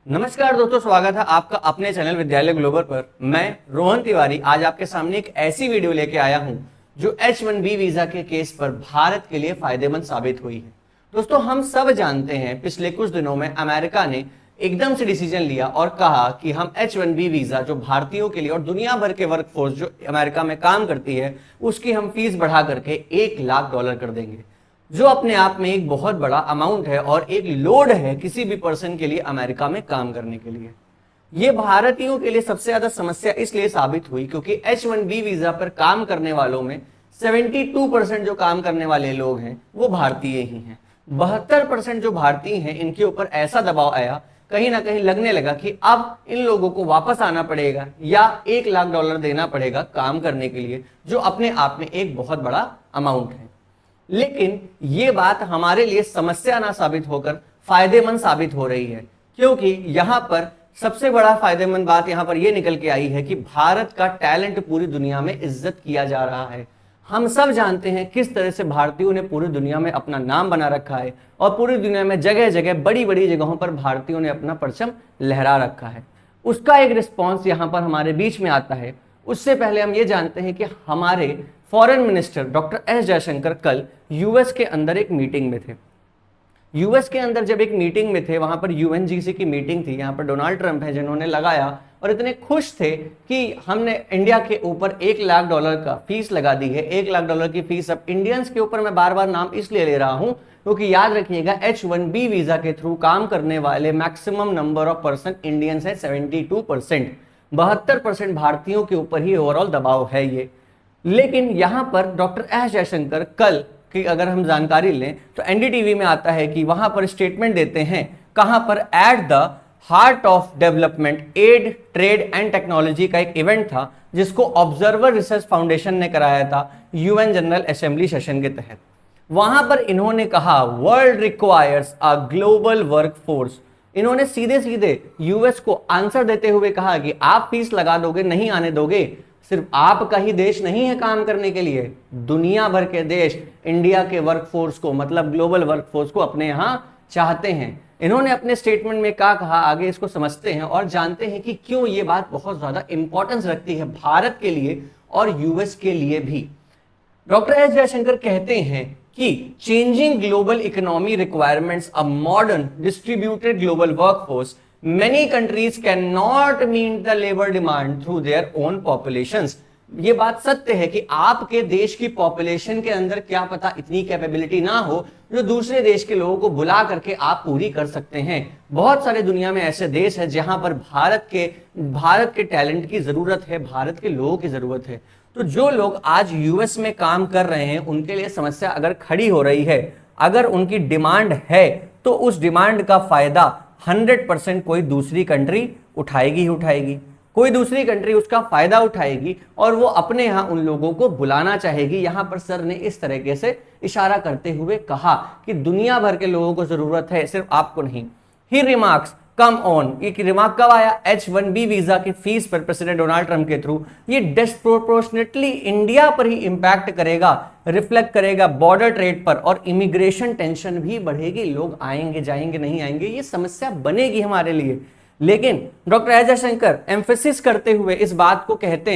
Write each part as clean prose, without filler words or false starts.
नमस्कार दोस्तों, स्वागत है आपका अपने चैनल विद्यालय ग्लोबल पर। मैं रोहन तिवारी आज आपके सामने एक ऐसी वीडियो लेके आया हूं जो H1B वीजा के केस पर भारत के लिए फायदेमंद साबित हुई है। दोस्तों, हम सब जानते हैं पिछले कुछ दिनों में अमेरिका ने एकदम से डिसीजन लिया और कहा कि हम H1B वीजा जो भारतीयों के लिए और दुनिया भर के वर्कफोर्स जो अमेरिका में काम करती है उसकी हम फीस बढ़ा करके $1,00,000 कर देंगे, जो अपने आप में एक बहुत बड़ा अमाउंट है और एक लोड है किसी भी पर्सन के लिए अमेरिका में काम करने के लिए। ये भारतीयों के लिए सबसे ज्यादा समस्या इसलिए साबित हुई क्योंकि H1B वीजा पर काम करने वालों में 72% जो काम करने वाले लोग हैं वो भारतीय ही हैं। 72% जो भारतीय हैं इनके ऊपर ऐसा दबाव आया, कहीं ना कहीं लगने लगा कि अब इन लोगों को वापस आना पड़ेगा या $1,00,000 देना पड़ेगा काम करने के लिए, जो अपने आप में एक बहुत बड़ा अमाउंट है। लेकिन ये बात हमारे लिए समस्या ना साबित होकर फायदेमंद साबित हो रही है, क्योंकि यहां पर सबसे बड़ा फायदेमंद बात यहां पर यह निकल के आई है कि भारत का टैलेंट पूरी दुनिया में इज्जत किया जा रहा है। हम सब जानते हैं किस तरह से भारतीयों ने पूरी दुनिया में अपना नाम बना रखा है और पूरी दुनिया में जगह जगह बड़ी बड़ी जगहों पर भारतीयों ने अपना परचम लहरा रखा है। उसका एक रिस्पॉन्स यहां पर हमारे बीच में आता है। उससे पहले हम ये जानते हैं कि हमारे foreign minister doctor S Jaishankar कल यूएस के अंदर एक मीटिंग में थे। यूएस के अंदर जब एक मीटिंग में थे, वहां पर यूएनजीसी की मीटिंग थी। यहाँ पर डोनाल्ड ट्रंप है जिन्होंने लगाया और इतने खुश थे कि हमने इंडिया के ऊपर $1,00,000 का फीस लगा दी है। $1,00,000 की फीस। अब इंडियंस के ऊपर मैं बार बार नाम इसलिए ले रहा हूं क्योंकि याद रखिएगा H1B वीजा के थ्रू काम करने वाले maximum number of person Indians है 72%। 72% भारतीयों के ऊपर ही ओवरऑल दबाव है ये। लेकिन यहां पर डॉक्टर एस जयशंकर कल की अगर हम जानकारी लें तो एनडीटीवी में आता है कि वहां पर स्टेटमेंट देते हैं, कहां पर at the heart of development aid trade and technology का एक इवेंट था जिसको ऑब्जर्वर रिसर्च फाउंडेशन ने कराया था यूएन जनरल असेंबली सेशन के तहत। वहां पर इन्होंने कहा world requires a global workforce. इन्होंने सीधे सीधे यूएस को आंसर देते हुए कहा कि आप फीस लगा दोगे, नहीं आने दोगे। सिर्फ आपका ही देश नहीं है काम करने के लिए, दुनिया भर के देश इंडिया के वर्कफोर्स को मतलब ग्लोबल वर्कफोर्स को अपने यहां चाहते हैं। इन्होंने अपने स्टेटमेंट में क्या कहा आगे इसको समझते हैं और जानते हैं कि क्यों ये बात बहुत ज्यादा इंपॉर्टेंस रखती है भारत के लिए और यूएस के लिए भी। डॉक्टर एस जयशंकर कहते हैं कि changing global economy requirements a modern distributed global workforce many countries cannot meet the labor demand through their own populations। ये बात सत्य है कि आपके देश की पॉपुलेशन के अंदर क्या पता इतनी कैपेबिलिटी ना हो जो दूसरे देश के लोगों को बुला करके आप पूरी कर सकते हैं। बहुत सारे दुनिया में ऐसे देश है जहां पर भारत के टैलेंट की जरूरत है, भारत के लोगों की जरूरत है। तो जो लोग आज यूएस में काम कर रहे हैं उनके लिए समस्या अगर खड़ी हो रही है, अगर उनकी डिमांड है तो उस डिमांड का फायदा 100% कोई दूसरी कंट्री उठाएगी ही उठाएगी। कोई दूसरी कंट्री उसका फायदा उठाएगी और वो अपने यहां उन लोगों को बुलाना चाहेगी। यहां पर सर ने इस तरीके से इशारा करते हुए कहा कि दुनिया भर के लोगों को जरूरत है, सिर्फ आपको नहीं। ही रिमार्क्स कम ऑन, ये रिमार्क कब आया? H1B वीजा की फीस पर प्रेसिडेंट डोनाल्ड ट्रंप के थ्रू ये डिस्प्रोपोर्शनेटली इंडिया पर ही इंपैक्ट करेगा, रिफ्लेक्ट करेगा बॉर्डर ट्रेड पर और इमिग्रेशन टेंशन भी बढ़ेगी। लोग आएंगे जाएंगे, नहीं आएंगे, ये समस्या बनेगी हमारे लिए। लेकिन डॉक्टर एस जयशंकर एम्फेसिस करते हुए इस बात को कहते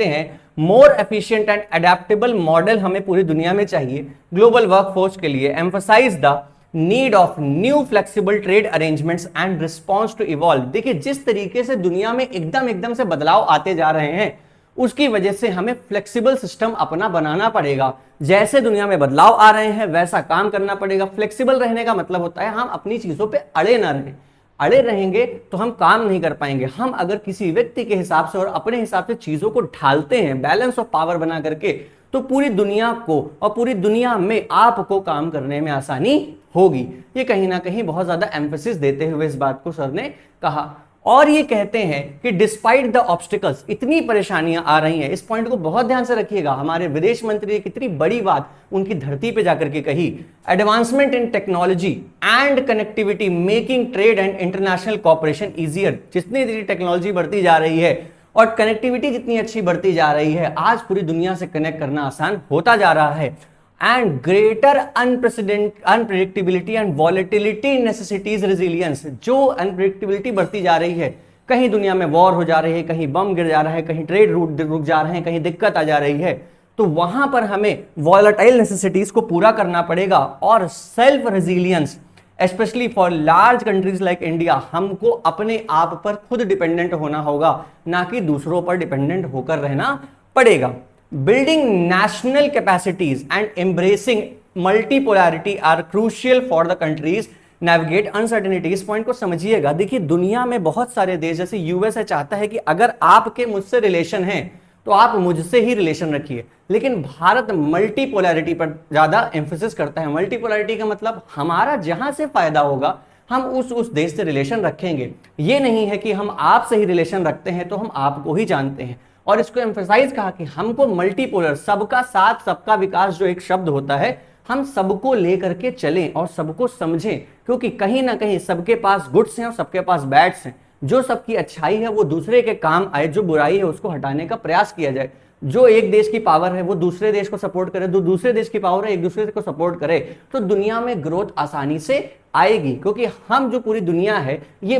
हैं more efficient and adaptable model हमें पूरी दुनिया में चाहिए ग्लोबल वर्कफोर्स के लिए। Emphasise the need of new flexible trade arrangements and response to evolve. देखिए, जिस तरीके से दुनिया में एकदम से बदलाव आते जा रहे हैं उसकी वजह से हमें फ्लेक्सिबल सिस्टम अपना बनाना पड़ेगा। जैसे दुनिया में बदलाव आ रहे हैं वैसा काम करना पड़ेगा। फ्लेक्सिबल रहने का मतलब होता है हम अपनी चीजों पे अड़े ना रहें। अड़े रहेंगे तो हम काम नहीं कर पाएंगे। हम अगर किसी व्यक्ति के हिसाब से और अपने हिसाब से चीजों को ढालते हैं बैलेंस ऑफ पावर बना करके, तो पूरी दुनिया को और पूरी दुनिया में आपको काम करने में आसानी होगी। ये कहीं ना कहीं बहुत ज्यादा एम्फेसिस देते हुए इस बात को सर ने कहा। और ये कहते हैं कि डिस्पाइट द ऑब्स्टिकल्स, इतनी परेशानियां आ रही हैं। इस पॉइंट को बहुत ध्यान से रखिएगा। हमारे विदेश मंत्री ने कितनी बड़ी बात उनकी धरती पे जाकर के कही। Advancement in technology and connectivity making trade and international cooperation easier. जितनी टेक्नोलॉजी बढ़ती जा रही है और कनेक्टिविटी जितनी अच्छी बढ़ती जा रही है, आज पूरी दुनिया से कनेक्ट करना आसान होता जा रहा है। And greater unpredictability and volatility necessities resilience. जो अनप्रेडिक्टेबिलिटी बढ़ती जा रही है, कहीं दुनिया में वॉर हो जा रही है, कहीं बम गिर जा रहा है, कहीं ट्रेड रूट रुक जा रहे हैं, कहीं दिक्कत आ जा रही है, तो वहां पर हमें वॉलेटाइल नेसेसिटीज को पूरा करना पड़ेगा। और self resilience specially for large countries like India, हमको अपने आप पर खुद डिपेंडेंट होना होगा, ना कि दूसरों पर डिपेंडेंट होकर रहना पड़ेगा। Building national capacities and embracing multipolarity are crucial for the countries navigate uncertainty. इस पॉइंट को समझिएगा। देखिए, दुनिया में बहुत सारे देश, जैसे यूएसए चाहता है कि अगर आपके मुझसे रिलेशन है तो आप मुझसे ही रिलेशन रखिए, लेकिन भारत मल्टीपोलैरिटी पर ज्यादा एम्फेसिस करता है। मल्टीपोलैरिटी का मतलब हमारा जहां से फायदा होगा हम उस देश से रिलेशन रखेंगे। ये नहीं है कि हम आपसे ही रिलेशन रखते हैं तो हम आपको ही जानते हैं। और इसको एम्फेसाइज कहा कि हमको मल्टीपोलर, सबका साथ सबका विकास जो एक शब्द होता है, हम सबको लेकर के चलें और सबको समझें, क्योंकि कहीं ना कहीं सबके पास गुड्स हैं और सबके पास बैड्स हैं। जो सबकी अच्छाई है वो दूसरे के काम आए, जो बुराई है उसको हटाने का प्रयास किया जाए। जो एक देश की पावर है वो दूसरे देश को सपोर्ट करे, जो दूसरे देश की पावर है एक दूसरे को सपोर्ट करे, तो दुनिया में ग्रोथ आसानी से आएगी। क्योंकि हम जो पूरी दुनिया है ये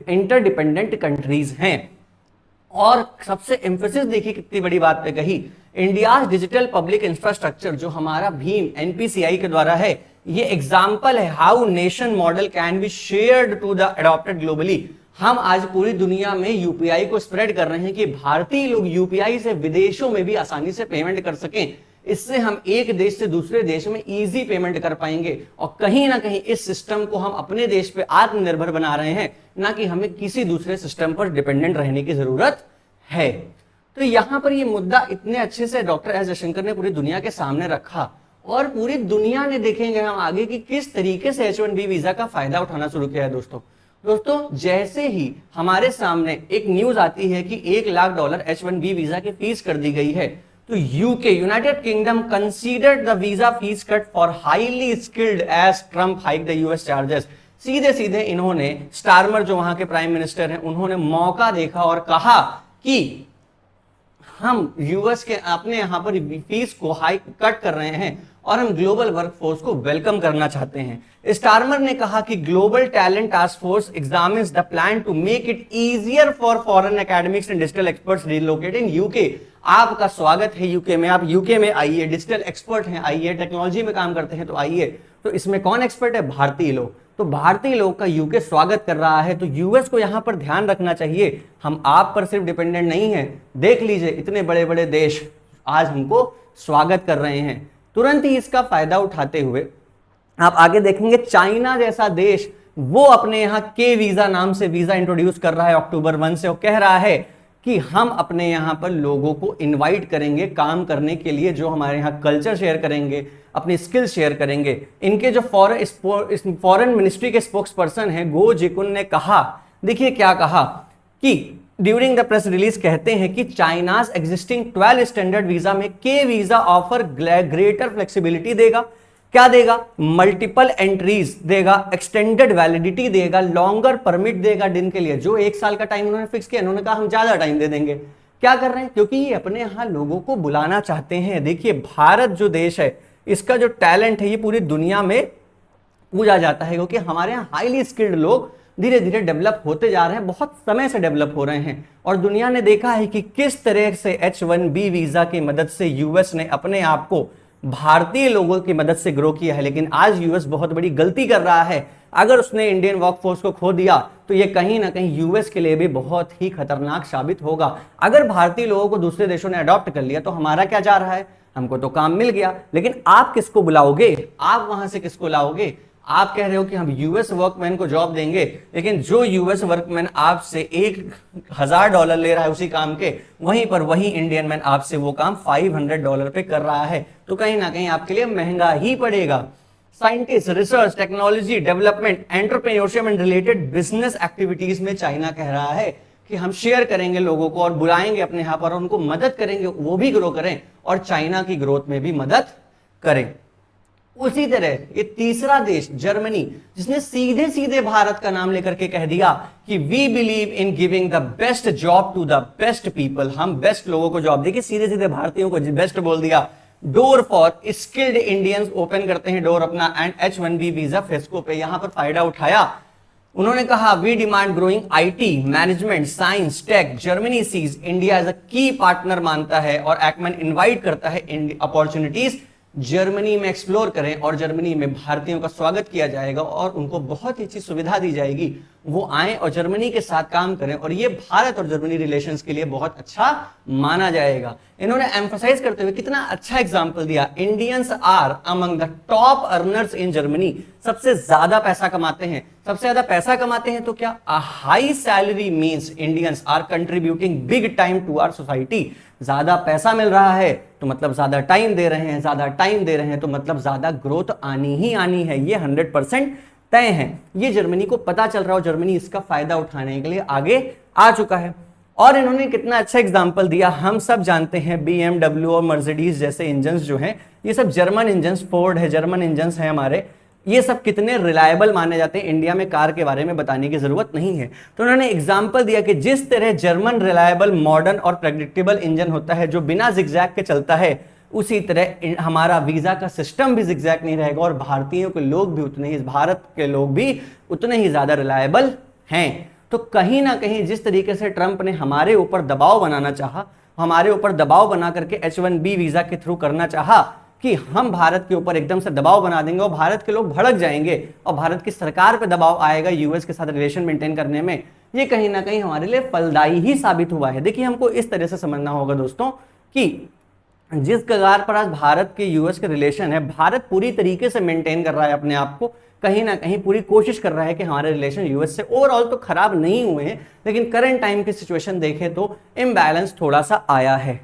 इंटरडिपेंडेंट कंट्रीज हैं। और सबसे एम्फेसिस देखिए कितनी बड़ी बात पे कही, इंडिया डिजिटल पब्लिक इंफ्रास्ट्रक्चर जो हमारा भीम एनपीसीआई के द्वारा है, ये एग्जाम्पल है how nation model can be shared to the adopted globally. हम आज पूरी दुनिया में यूपीआई को स्प्रेड कर रहे हैं कि भारतीय लोग यूपीआई से विदेशों में भी आसानी से पेमेंट कर सकें। इससे हम एक देश से दूसरे देश में इजी पेमेंट कर पाएंगे और कहीं ना कहीं इस सिस्टम को हम अपने देश पे आत्मनिर्भर बना रहे हैं, ना कि हमें किसी दूसरे सिस्टम पर डिपेंडेंट रहने की जरूरत है। तो यहां पर ये मुद्दा इतने अच्छे से डॉक्टर एस जयशंकर ने पूरी दुनिया के सामने रखा और पूरी दुनिया ने, देखेंगे हम आगे कि किस तरीके से H1B वीजा का फायदा उठाना शुरू किया है। दोस्तों जैसे ही हमारे सामने एक न्यूज आती है कि $1 लाख H1B वीजा की फीस कर दी गई है, तो UK United Kingdom considered the visa fees cut for highly skilled as Trump hike the US charges. सीधे सीधे इन्होंने, स्टारमर जो वहां के प्राइम मिनिस्टर हैं, उन्होंने मौका देखा और कहा कि हम यूएस के अपने यहां पर फीस को हाई कट कर रहे हैं और हम ग्लोबल वर्कफोर्स को वेलकम करना चाहते हैं। स्टारमर ने कहा कि global talent task force examines the plan to make it easier for foreign academics and digital experts relocate in UK. आपका स्वागत है यूके में, आप यूके में आइए, डिजिटल एक्सपर्ट हैं आइए, टेक्नोलॉजी में काम करते हैं तो आइए। तो इसमें कौन एक्सपर्ट है? भारतीय लोग। तो भारतीय लोग का यूके स्वागत कर रहा है। तो यूएस को यहां पर ध्यान रखना चाहिए, हम आप पर सिर्फ डिपेंडेंट नहीं है। देख लीजिए इतने बड़े बड़े देश आज हमको स्वागत कर रहे हैं। तुरंत ही इसका फायदा उठाते हुए आप आगे देखेंगे, चाइना जैसा देश वो अपने यहां के वीजा नाम से वीजा इंट्रोड्यूस कर रहा है अक्टूबर 1 से, और कह रहा है कि हम अपने यहां पर लोगों को इनवाइट करेंगे काम करने के लिए, जो हमारे यहां कल्चर शेयर करेंगे, अपनी स्किल शेयर करेंगे। इनके जो फॉरेन मिनिस्ट्री के स्पोक्स पर्सन है गो जिकुन ने कहा, देखिए क्या कहा कि ड्यूरिंग द प्रेस रिलीज कहते हैं कि चाइनाज एग्जिस्टिंग 12 स्टैंडर्ड वीजा में के वीजा ऑफर ग्रेटर फ्लेक्सिबिलिटी देगा। क्या देगा? मल्टीपल एंट्रीज देगा, एक्सटेंडेड वैलिडिटी देगा, लॉन्गर परमिट देगा दिन के लिए। जो 1 साल का टाइम उन्होंने फिक्स किया, उन्होंने कहा हम ज्यादा टाइम दे देंगे। क्या कर रहे हैं? क्योंकि ये अपने यहां लोगों को बुलाना चाहते हैं। देखिए भारत जो देश है, इसका जो टैलेंट है ये पूरी दुनिया में पूजा जाता है, क्योंकि हमारे यहाँ हाईली स्किल्ड लोग धीरे धीरे डेवलप होते जा रहे हैं, बहुत समय से डेवलप हो रहे हैं। और दुनिया ने देखा है कि किस तरह से H1B वीजा की मदद से यूएस ने अपने आप को भारतीय लोगों की मदद से ग्रो किया है। लेकिन आज यूएस बहुत बड़ी गलती कर रहा है। अगर उसने इंडियन वर्कफोर्स को खो दिया तो ये कहीं ना कहीं यूएस के लिए भी बहुत ही खतरनाक साबित होगा। अगर भारतीय लोगों को दूसरे देशों ने अडॉप्ट कर लिया तो हमारा क्या जा रहा है? हमको तो काम मिल गया, लेकिन आप किसको बुलाओगे? आप वहां से किसको लाओगे? आप कह रहे हो कि हम यूएस वर्कमैन को जॉब देंगे, लेकिन जो यूएस वर्कमैन आपसे $1000 ले रहा है उसी काम के, वहीं पर वही इंडियन मैन आपसे वो काम $500 पे कर रहा है, तो कहीं ना कहीं आपके लिए महंगा ही पड़ेगा। Scientist, research, technology, development, entrepreneurship and related business activities में चाइना कह रहा है कि हम शेयर करेंगे लोगों को और बुलाएंगे अपने यहां पर, उनको मदद करेंगे, वो भी ग्रो करें और चाइना की ग्रोथ में भी मदद करें। उसी तरह ये तीसरा देश जर्मनी, जिसने सीधे सीधे भारत का नाम लेकर के कह दिया कि we believe in giving the best job to the best people, हम बेस्ट लोगों को जॉब देंगे। सीधे सीधे भारतीयों को बेस्ट बोल दिया। Door for skilled Indians open करते हैं डोर अपना एंड H1B वीजा फेस्को पे यहां पर फायदा उठाया। उन्होंने कहा we demand growing IT management science tech Germany sees India as a key partner मानता है और एक्मैन इनवाइट करता है अपॉर्चुनिटीज जर्मनी में एक्सप्लोर करें और जर्मनी में भारतीयों का स्वागत किया जाएगा और उनको बहुत ही अच्छी सुविधा दी जाएगी, वो आए और जर्मनी के साथ काम करें और ये भारत और जर्मनी रिलेशंस के लिए बहुत अच्छा माना जाएगा। इन्होंने एम्फसाइज करते हुए कितना अच्छा एग्जांपल दिया, Indians are among the top earners in Germany, सबसे ज्यादा पैसा कमाते हैं। सबसे ज्यादा पैसा कमाते हैं तो क्या, a high salary means Indians are contributing big time to our society. ज्यादा पैसा मिल रहा है तो मतलब ज्यादा टाइम दे रहे हैं, ज्यादा टाइम दे रहे हैं तो मतलब ज्यादा ग्रोथ आनी ही आनी है, ये 100% तय है। ये जर्मनी को पता चल रहा है और जर्मनी इसका फायदा उठाने के लिए आगे आ चुका है। और इन्होंने कितना अच्छा एग्जांपल दिया, हम सब जानते हैं BMW और मर्सिडीज जैसे इंजन्स जो हैं ये सब जर्मन इंजन्स, फोर्ड है जर्मन इंजन्स हैं हमारे, ये सब कितने रिलायबल माने जाते हैं, इंडिया में कार के बारे में बताने की जरूरत नहीं है। तो उन्होंने एग्जांपल दिया कि जिस तरह जर्मन रिलायबल मॉडर्न और प्रेडिक्टेबल इंजन होता है जो बिना जिगजैग के चलता है, उसी तरह हमारा वीजा का सिस्टम भी जिगजैग नहीं रहेगा और भारतीयों के लोग भी उतने ही, भारत के लोग भी उतने ही ज्यादा रिलायबल हैं। तो कहीं ना कहीं जिस तरीके से ट्रंप ने हमारे ऊपर दबाव बनाना चाहा, हमारे ऊपर दबाव बना करके H1B वीजा के थ्रू करना चाहा कि हम भारत के ऊपर एकदम से दबाव बना देंगे और भारत के लोग भड़क जाएंगे और भारत की सरकार पे दबाव आएगा यूएस के साथ रिलेशन मेंटेन करने में, ये कहीं ना कहीं हमारे लिए फलदायी ही साबित हुआ है। देखिए हमको इस तरह से समझना होगा दोस्तों कि जिस कगार पर आज भारत के यूएस के रिलेशन है, भारत पूरी तरीके से मेंटेन कर रहा है अपने आप को, कहीं ना कहीं पूरी कोशिश कर रहा है कि हमारे रिलेशन यूएस से ओवरऑल तो खराब नहीं हुए हैं, लेकिन करंट टाइम की सिचुएशन देखें तो इम्बैलेंस थोड़ा सा आया है।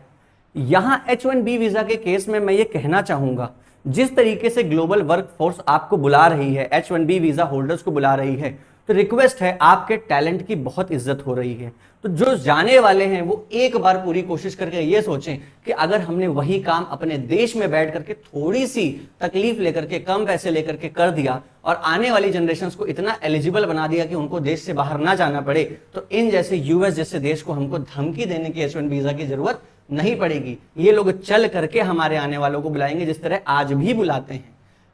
यहां H1B वीजा के केस में मैं ये कहना चाहूंगा, जिस तरीके से ग्लोबल वर्कफोर्स आपको बुला रही है, H1B वीजा होल्डर्स को बुला रही है, तो रिक्वेस्ट है आपके टैलेंट की बहुत इज्जत हो रही है। तो जो जाने वाले हैं वो एक बार पूरी कोशिश करके ये सोचें कि अगर हमने वही काम अपने देश में बैठ करके थोड़ी सी तकलीफ लेकर के, कम पैसे लेकर के कर दिया और आने वाली जनरेशंस को इतना एलिजिबल बना दिया कि उनको देश से बाहर ना जाना पड़े, तो इन जैसे यूएस जैसे देश को हमको धमकी देने की H1 वीजा की जरूरत नहीं पड़ेगी। ये लोग चल करके हमारे आने वालों को बुलाएंगे जिस तरह आज भी बुलाते हैं।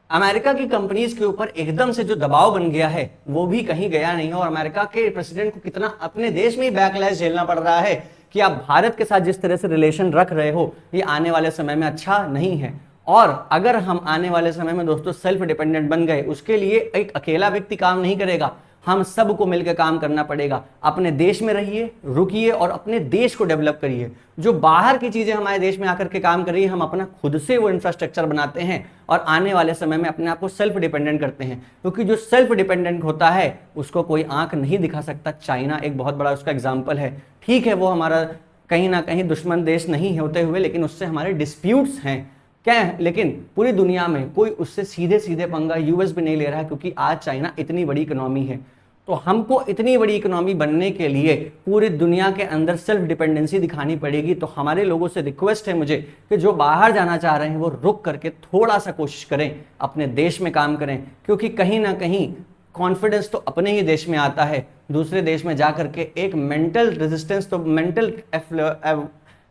अमेरिका की कंपनीज के ऊपर एकदम से जो दबाव बन गया है वो भी कहीं गया नहीं है और अमेरिका के प्रेसिडेंट को कितना अपने देश में ही बैकलैश झेलना पड़ रहा है कि आप भारत के साथ जिस तरह से रिलेशन रख रहे हो ये आने वाले समय में अच्छा नहीं है। और अगर हम आने वाले समय में दोस्तों सेल्फ डिपेंडेंट बन गए, उसके लिए एक अकेला व्यक्ति काम नहीं करेगा, हम सबको मिलकर काम करना पड़ेगा। अपने देश में रहिए, रुकिए और अपने देश को डेवलप करिए। जो बाहर की चीजें हमारे देश में आकर के काम कर रही है, हम अपना खुद से वो इंफ्रास्ट्रक्चर बनाते हैं और आने वाले समय में अपने आप को सेल्फ डिपेंडेंट करते हैं, क्योंकि जो सेल्फ डिपेंडेंट होता है उसको कोई आंख नहीं दिखा सकता। चाइना एक बहुत बड़ा उसका एग्जाम्पल है। ठीक है वो हमारा कहीं ना कहीं दुश्मन देश नहीं होते हुए, लेकिन उससे हमारे डिस्प्यूट्स हैं क्या है, लेकिन पूरी दुनिया में कोई उससे सीधे सीधे पंगा यूएस भी नहीं ले रहा है, क्योंकि आज चाइना इतनी बड़ी इकोनॉमी है। तो हमको इतनी बड़ी इकोनॉमी बनने के लिए पूरी दुनिया के अंदर सेल्फ डिपेंडेंसी दिखानी पड़ेगी। तो हमारे लोगों से रिक्वेस्ट है मुझे कि जो बाहर जाना चाह रहे हैं वो रुक करके थोड़ा सा कोशिश करें, अपने देश में काम करें, क्योंकि कहीं ना कहीं कॉन्फिडेंस तो अपने ही देश में आता है। दूसरे देश में जा करके एक मेंटल रेजिस्टेंस, तो मेंटल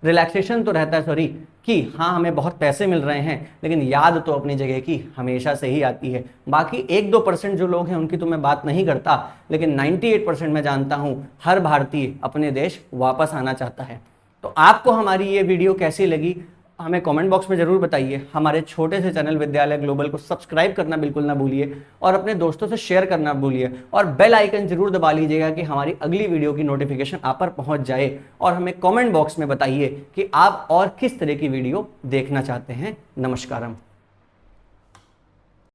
रिलैक्सेशन तो रहता है, सॉरी, कि हाँ हमें बहुत पैसे मिल रहे हैं, लेकिन याद तो अपनी जगह की हमेशा से ही आती है। बाकी 1-2% जो लोग हैं उनकी तो मैं बात नहीं करता, लेकिन 98% मैं जानता हूँ हर भारतीय अपने देश वापस आना चाहता है। तो आपको हमारी ये वीडियो कैसी लगी हमें कमेंट बॉक्स में जरूर बताइए। हमारे छोटे से चैनल विद्यालय ग्लोबल को सब्सक्राइब करना बिल्कुल ना भूलिए और अपने दोस्तों से शेयर करना भूलिए और बेल आइकन जरूर दबा लीजिएगा कि हमारी अगली वीडियो की नोटिफिकेशन आप पर पहुंच जाए। और हमें कमेंट बॉक्स में बताइए कि आप और किस तरह की वीडियो देखना चाहते हैं। नमस्कारम।